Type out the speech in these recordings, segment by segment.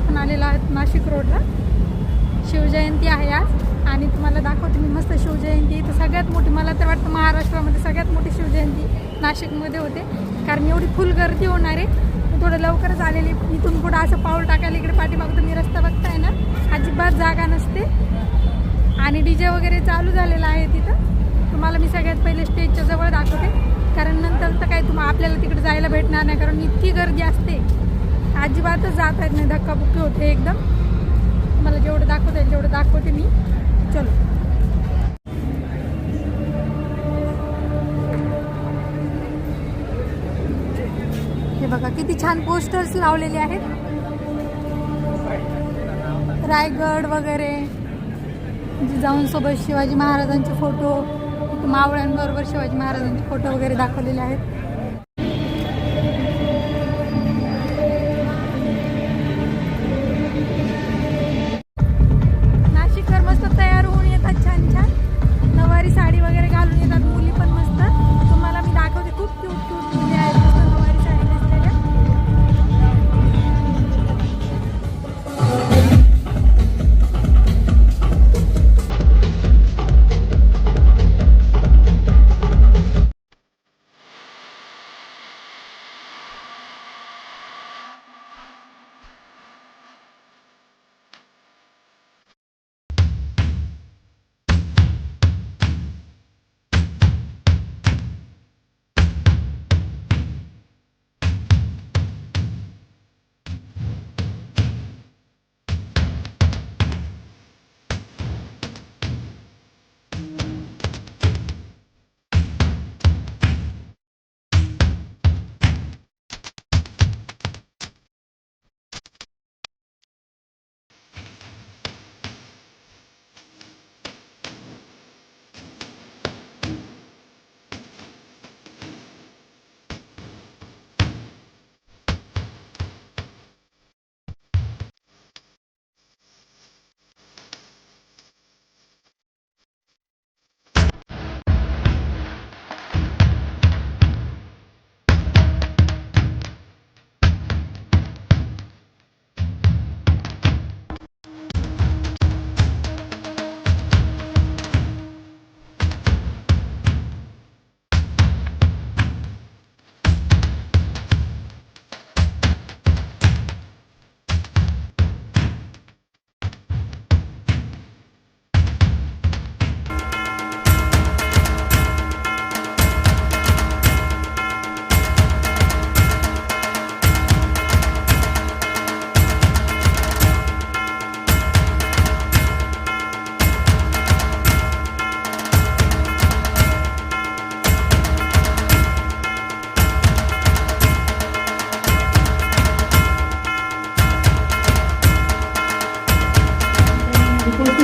आपण आलेलो आहोत नाशिक रोडला. शिवजयंती आहे आज आणि तुम्हाला दाखवते मी मस्त शिवजयंती. इथं सगळ्यात मोठी, मला तर वाटतं महाराष्ट्रामध्ये सगळ्यात मोठी शिवजयंती नाशिकमध्ये होते, कारण एवढी फुल गर्दी होणार आहे. मी थोडं लवकरच आलेली. इथून पुढं असं पाऊल टाकायला इकडे पाठीमागं तुम्ही रस्ता बघताय ना, अजिबात जागा नसते आणि DJ वगैरे चालू झालेला आहे तिथं. तुम्हाला मी सगळ्यात पहिले स्टेजच्या जवळ दाखवते, कारण नंतर तर काय आपल्याला तिकडे जायला भेटणार नाही, कारण इतकी गर्दी असते, अजिबातच जाता येत नाही, धक्काबुक्की होते एकदम. मला जेवढं दाखवता येईल तेवढं दाखवते मी. चलो. हे बघा किती छान पोस्टर्स लावलेले आहेत, रायगड वगैरे, जिजाऊंसोबत शिवाजी महाराजांचे फोटो, मावळ्यांबरोबर शिवाजी महाराजांचे फोटो वगैरे दाखवलेले आहेत. नाशिककर मस्त तयार होऊन येतात, छान छान नवारी साडी वगैरे घालून येतात मुली पण मस्त. तुम्हाला मी दाखवते, खूप क्यूट क्यूट मुली आहेत मस्त नवारी साडी नेसलेल्या.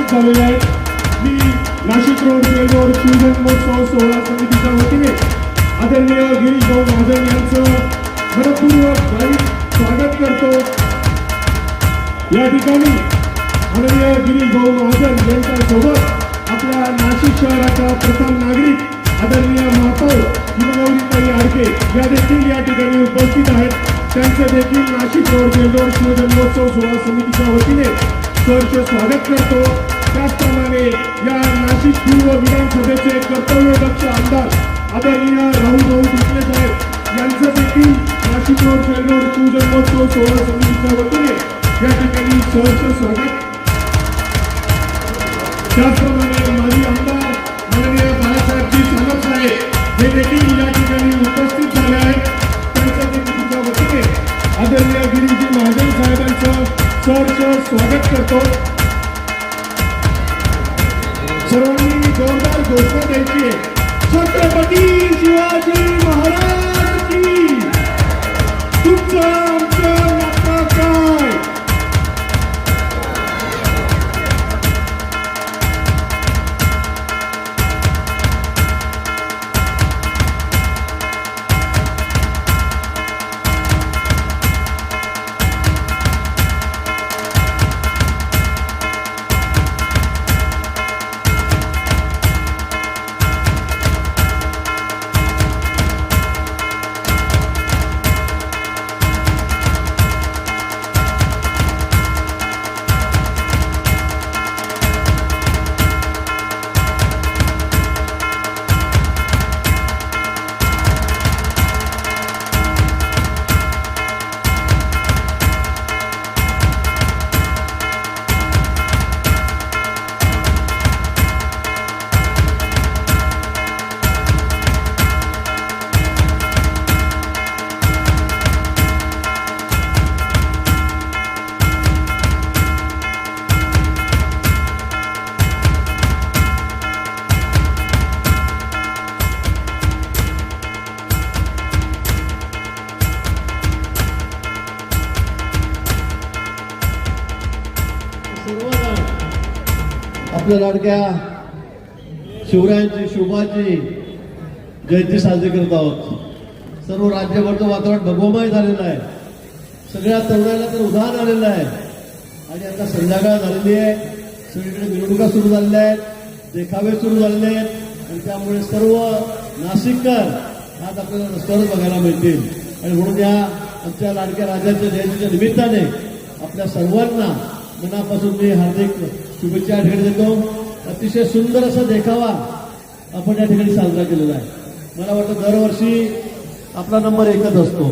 झालेले आहेत. मी नाशिक रोड रेल्वेवर शिवजयंती महोत्सव सोहळा समितीच्या वतीने आदरणीय गिरीश भाऊ महाजन यांचं मनपूर्वक स्वागत करतो. या ठिकाणी आदरणीय गिरीश भाऊ महाजन यांच्यासोबत आपल्या नाशिक शहराचा प्रथम नागरिक आदरणीय महापौर हिमगौरीताई आडके या देखील या ठिकाणी उपस्थित आहेत. त्यांचं देखील नाशिक रोड रेल्वेवर शिवजयंती महोत्सव सोहळा समितीच्या वतीने सहर्ष स्वागत करतो. त्याचप्रमाणे या नाशिक पूर्व विधानसभेचे कर्तव्यदक्ष आमदार आदरणीय राहुल भाऊ ढिकले साहेब यांचं देखील नाशिक रोड रेल्वेवर शिवजयंती महोत्सव सोहळा समितीच्या वतीने या ठिकाणी सहर्ष स्वागत. त्याचप्रमाणे माजी आमदार माननीय बाळासाहेबजी सानप साहेब हे देखील या ठिकाणी उपस्थित झाले आहेत. त्यांच्या देखील वतीने आदरणीय गिरीजी महाजन साहेबांचं सहर्ष स्वागत करतो. सर्वांनी जोरदार घोषणा द्यायची आहे. छत्रपती शिवाजी महाराज की. तुमचं आमचं नातं काय? आपल्या लाडक्या शिवरायांची शोभाची जयंती साजरी करत आहोत. सर्व राज्यभरचं वातावरण भगवमय झालेलं आहे. सगळ्या तरुणांना तर उधाण आलेलं आहे. आणि आता संध्याकाळ झालेली आहे. सगळीकडे मिरवणुका सुरू झालेल्या आहेत, देखावे सुरू झालेले आहेत. आणि त्यामुळे सर्व नाशिककर आज आपल्याला रस्त्यावर बघायला मिळतील. आणि म्हणून या आमच्या लाडक्या राजाच्या जयंतीच्या निमित्ताने आपल्या सर्वांना मनापासून मी हार्दिक शुभेच्छा या ठिकाणी देतो. अतिशय सुंदर असा देखावा आपण या ठिकाणी साजरा केलेला आहे. मला वाटतं दरवर्षी आपला नंबर एकच असतो,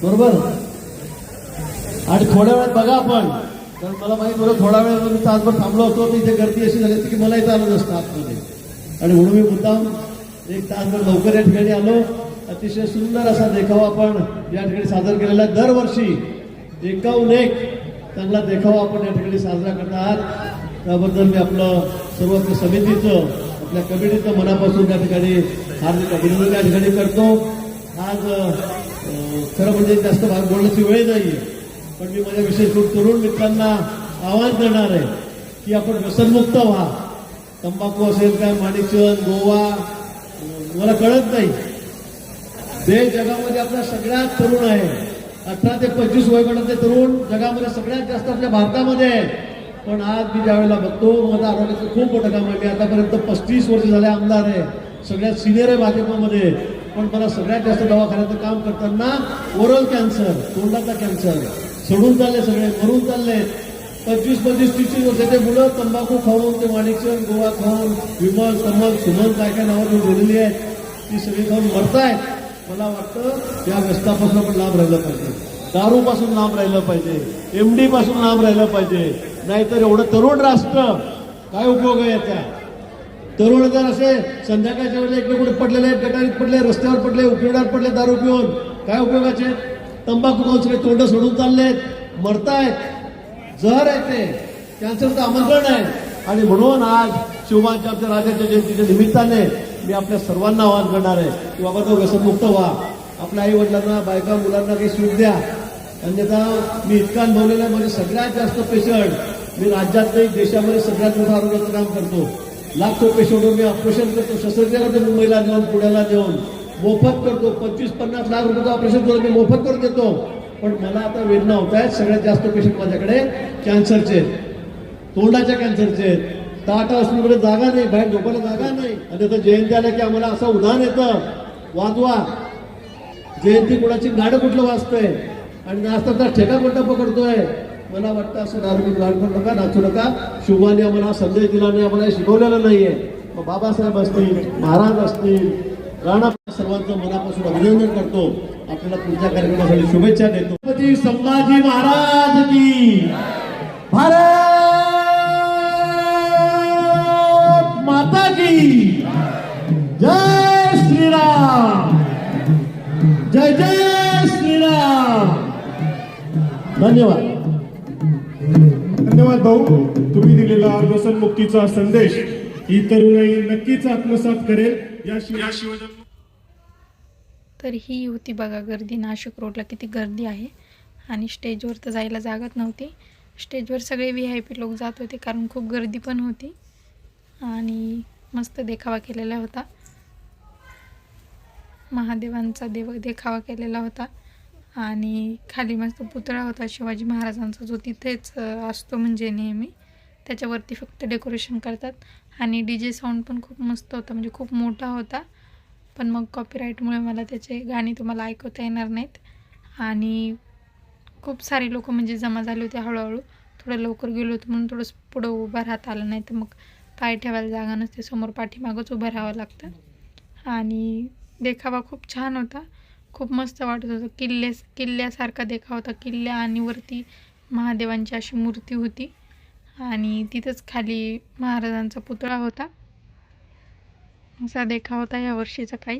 बरोबर. आणि थोड्या वेळात बघा आपण, कारण मला माहिती होतं थोडा वेळ मी तासभर थांबलो होतो, तर इथे गर्दी अशी झाली की मला इथं आलं नसतं आतमध्ये. आणि म्हणून मी मुद्दाम एक तासभर लवकर या ठिकाणी आलो. अतिशय सुंदर असा देखावा आपण या ठिकाणी सादर केलेला आहे. दरवर्षी एकाहून एक चांगला देखावा आपण या ठिकाणी साजरा करत आहात. त्याबद्दल मी आपलं सर्व आपल्या समितीचं, आपल्या कमिटीचं मनापासून या ठिकाणी हार्दिक अभिनंदन या ठिकाणी करतो. आज खरं म्हणजे जास्त भाग बोलण्याची वेळ नाही आहे, पण मी माझ्या विशेष तरुण मित्रांना आवाहन करणार आहे की आपण व्यसनमुक्त व्हा. तंबाखू असेल काय, माणिकचंद, गोवा, मला कळत नाही. देश जगामध्ये आपला सगळ्यात तरुण आहे. 18 ते 25 वयोगटातले तरुण जगामध्ये सगळ्यात जास्त आपल्या भारतामध्ये आहे. पण आज मी ज्यावेळेला बघतो, माझं आरोग्याचं खूप मोठं काम आहे. मी आतापर्यंत 35 वर्ष झाले आमदार आहे, सगळ्यात सिनियर आहे भाजपमध्ये. पण मला सगळ्यात जास्त दवाखान्याचं काम करताना ओरल कॅन्सर, तोंडाचा कॅन्सर सोडून चालले, सगळे मरून चालले. 25-30 वर्षाचे मुलं तंबाखू खाऊन, ते माणिकचंद, गोवा खाऊन, विमल, कमल, सुमन काय काय नावं घेऊन गेलेली आहेत, ती सगळी खाऊन मरतायत. मला वाटतं या व्यसनापासून आपण लांब राहिलं पाहिजे, दारूपासून लांब राहिलं पाहिजे, MD पासून लांब राहिलं पाहिजे. नाहीतर एवढं तरुण राष्ट्र काय उपयोग आहे याचा. तरुण जर असे संध्याकाळच्या वेळेला इकडे कुठे पडलेले आहेत, गटारीत पडले, रस्त्यावर पडले, उपयोगात पडले दारू पिऊन, काय उपयोगाचे. तंबाखू खाऊन सगळे तोंड सोडून चाललेत, मरतायत. जहर आहे ते, कॅन्सरचं आमंत्रण आहे. आणि म्हणून आज शिवबांच्या आमच्या राजाच्या जयंतीच्या निमित्ताने मी आपल्या सर्वांना आवाहन करणार आहे की बाबा तो व्यसनमुक्त व्हा. आपल्या आई वडिलांना, बायका, मुलांना काही सूट द्या. अन्यथा मी इतका अनुभवलेला आहे. म्हणजे सगळ्यात जास्त पेशंट मी राज्यात नाही, देशामध्ये सगळ्यात मोठं आरोग्याचं काम करतो. लाखो पेशंटवर मी ऑपरेशन करतो, शस्त्रक्रिया करतो, मुंबईला नेऊन, पुण्याला नेऊन मोफत करतो. 25-50 लाख रुपयाचं ऑपरेशन करून मी मोफत करून देतो. पण मला आता वेदना होत आहेत. सगळ्यात जास्त पेशंट माझ्याकडे कॅन्सरचे, तोंडाच्या कॅन्सरचे. टाटा हॉस्पिटलमध्ये जागा नाही, बाहेर झोपायला जागा नाही. आणि आता जयंती आल्या की आम्हाला असं उदाहरण येतं, वाजवा. जयंती कुणाची गाडं कुठलं वाजतंय आणि नाचताना ठेका कोणता पकडतोय. मला वाटतं असं दारू करू नका, नाचू नका. शुभाने आम्हाला संदेश दिला नाही, आम्हाला शिकवलेलं नाहीये. मग बाबासाहेब असतील, महाराज असतील, राणा, सर्वांचं मनापासून अभिनंदन करतो. आपल्याला पुढच्या कार्यक्रमासाठी शुभेच्छा देतो. छत्रपती संभाजी महाराज की, भारत माता की जय श्रीराम, जय जय श्रीराम. धन्यवाद. धन्यवाद भाऊ. तुम्ही दिलेला व्यसनमुक्तीचा संदेश ही तरुणाई नक्कीच आत्मसात करेल. या शिवजन. तर ही होती बघा गर्दी. नाशिक रोडला किती गर्दी आहे. आणि स्टेजवर तर जायला जागाच नव्हती. स्टेजवर सगळे VIP लोक जात होते, कारण खूप गर्दी पण होती. आणि मस्त देखावा केलेला होता, महादेवांचा देखावा केलेला होता. आणि खाली मस्त पुतळा होता शिवाजी महाराजांचा, जो तिथेच असतो म्हणजे नेहमी. त्याच्यावरती फक्त डेकोरेशन करतात. आणि DJ साऊंड पण खूप मस्त होता, म्हणजे खूप मोठा होता. पण मग कॉपीराईटमुळे मला त्याचे गाणी तुम्हाला ऐकवता येणार नाहीत. आणि खूप सारे लोक म्हणजे जमा झाले होते. हळूहळू थोडं लवकर गेलो होतो म्हणून थोडंसं पुढं उभं राहता आलं नाही, तर मग पाय ठेवायला जागा नसते, समोर पाठीमागंच उभं राहावं लागतं. आणि देखावा खूप छान होता, खूप मस्त वाटत होतं. किल्ल्यासारखा देखावा होता. किल्ल्या आणि वरती महादेवांची अशी मूर्ती होती. आणि तिथंच खाली महाराजांचा पुतळा होता. असा देखावा होता या वर्षीचा काही.